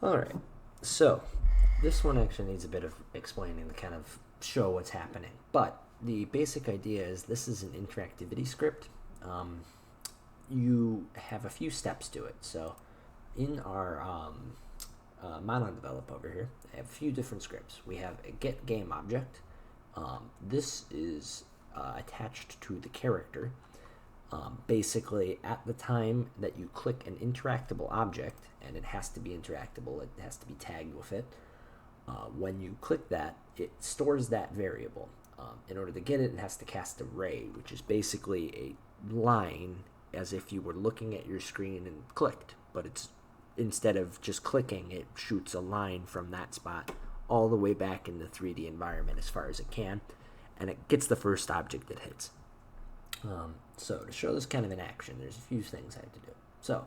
All right. So this one actually needs a bit of explaining to kind of show what's happening. But the basic idea is this is an interactivity script. Um, you have a few steps to it. So in our monodevelop over here, I have a few different scripts. We have a get game object. This is attached to the character. Basically, at the time that you click an interactable object, and it has to be interactable, it has to be tagged with it. When you click that, it stores that variable. In order to get it, it has to cast a ray, which is basically a line as if you were looking at your screen and clicked, but it's instead of just clicking, it shoots a line from that spot all the way back in the 3D environment as far as it can, and it gets the first object it hits. So to show this kind of in action, there's a few things I have to do. So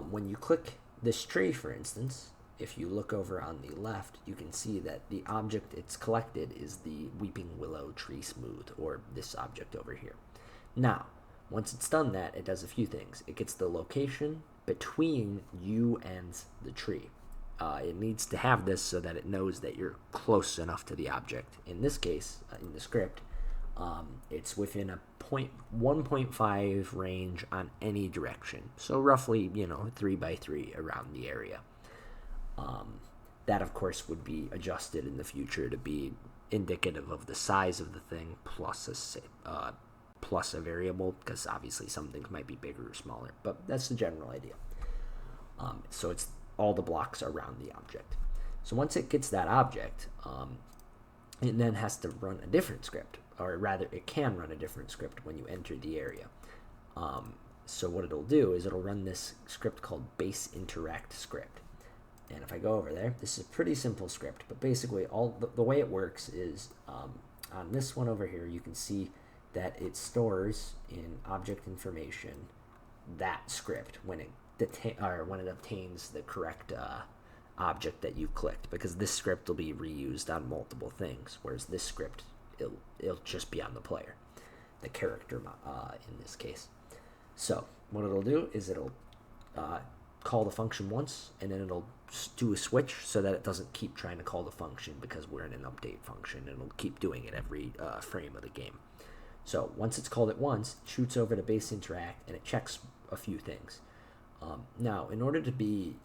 when you click this tree, for instance, if you look over on the left, you can see that the object it's collected is the Weeping Willow Tree Smooth, or this object over here. Now, once it's done that, it does a few things. It gets the location between you and the tree. It needs to have this so that it knows that you're close enough to the object. In this case, in the script, it's within a 1.5 range on any direction. So roughly, 3 by 3 around the area. That, of course, would be adjusted in the future to be indicative of the size of the thing plus a variable, because obviously some things might be bigger or smaller, but that's the general idea. So it's all the blocks around the object. So once it gets that object, it then has to run a different script, or rather, it can run a different script when you enter the area. So what it'll do is it'll run this script called base interact script. And if I go over there, this is a pretty simple script, but basically all the way it works is on this one over here, you can see that it stores in object information that script when it obtains the correct object that you clicked, because this script will be reused on multiple things, whereas this script it'll just be on the player, the character in this case. So what it'll do is it'll call the function once, and then it'll do a switch so that it doesn't keep trying to call the function, because we're in an update function, and it'll keep doing it every frame of the game. So once it's called it once, it shoots over to base interact, and it checks a few things. Now, in order to be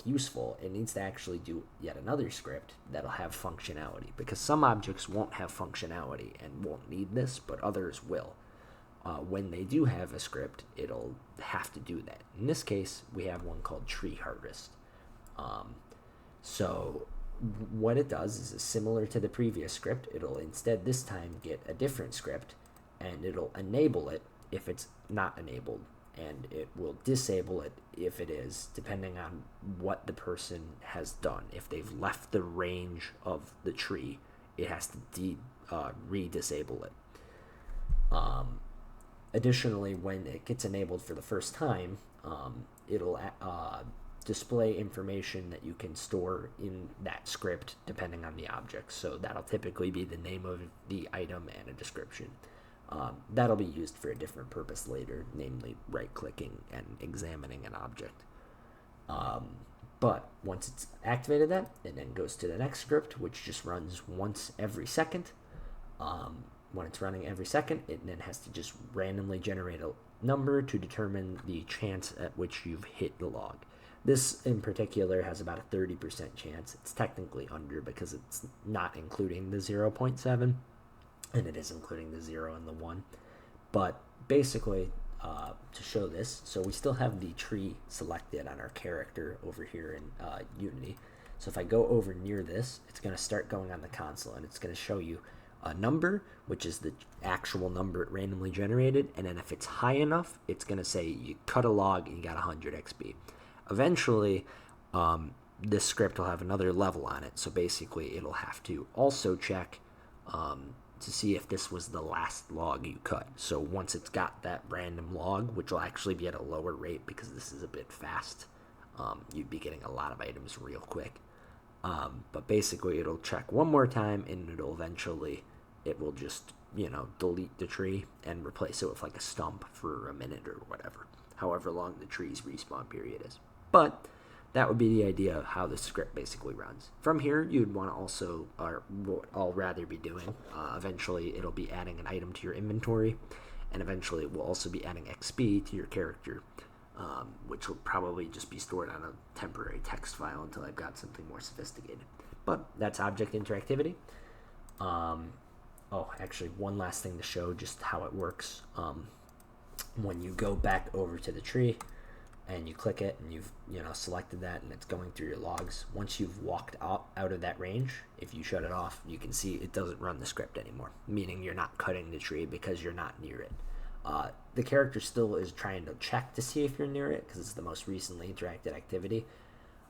useful, it needs to actually do yet another script that'll have functionality, because some objects won't have functionality and won't need this, but others will. When they do have a script, it'll have to do that. In this case, we have one called tree harvest. So what it does is similar to the previous script. It'll instead this time get a different script, and it'll enable it if it's not enabled, and it will disable it if it is, depending on what the person has done. If they've left the range of the tree, it has to re-disable it. Additionally, when it gets enabled for the first time, it'll display information that you can store in that script depending on the object. So that'll typically be the name of the item and a description. That'll be used for a different purpose later, namely right-clicking and examining an object. But once it's activated that, it then goes to the next script, which just runs once every second. When it's running every second, it then has to just randomly generate a number to determine the chance at which you've hit the log. This in particular has about a 30% chance. It's technically under because it's not including the 0.7, and it is including the 0 and the 1. But basically, to show this, so we still have the tree selected on our character over here in Unity. So if I go over near this, it's going to start going on the console, and it's going to show you a number, which is the actual number it randomly generated, and then if it's high enough, it's going to say you cut a log and you got 100 XP. Eventually, this script will have another level on it, so basically it'll have to also check to see if this was the last log you cut. So once it's got that random log, which will actually be at a lower rate because this is a bit fast, you'd be getting a lot of items real quick. But basically it'll check one more time, and it will just, delete the tree and replace it with like a stump for a minute or whatever, however long the tree's respawn period is. But that would be the idea of how the script basically runs. From here, you'd want to also, or what I'll rather be doing, eventually it'll be adding an item to your inventory, and eventually it will also be adding XP to your character, which will probably just be stored on a temporary text file until I've got something more sophisticated. But that's object interactivity. Actually, one last thing to show just how it works. When you go back over to the tree and you click it and you've selected that and it's going through your logs, once you've walked out of that range, if you shut it off, you can see it doesn't run the script anymore, meaning you're not cutting the tree because you're not near it. The character still is trying to check to see if you're near it because it's the most recently interacted activity.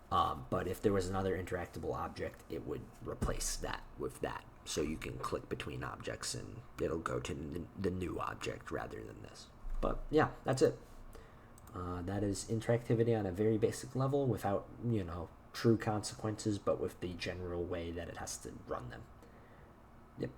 But if there was another interactable object, it would replace that with that. So you can click between objects and it'll go to the new object rather than this. But yeah, that's it. That is interactivity on a very basic level without, true consequences, but with the general way that it has to run them. Yep.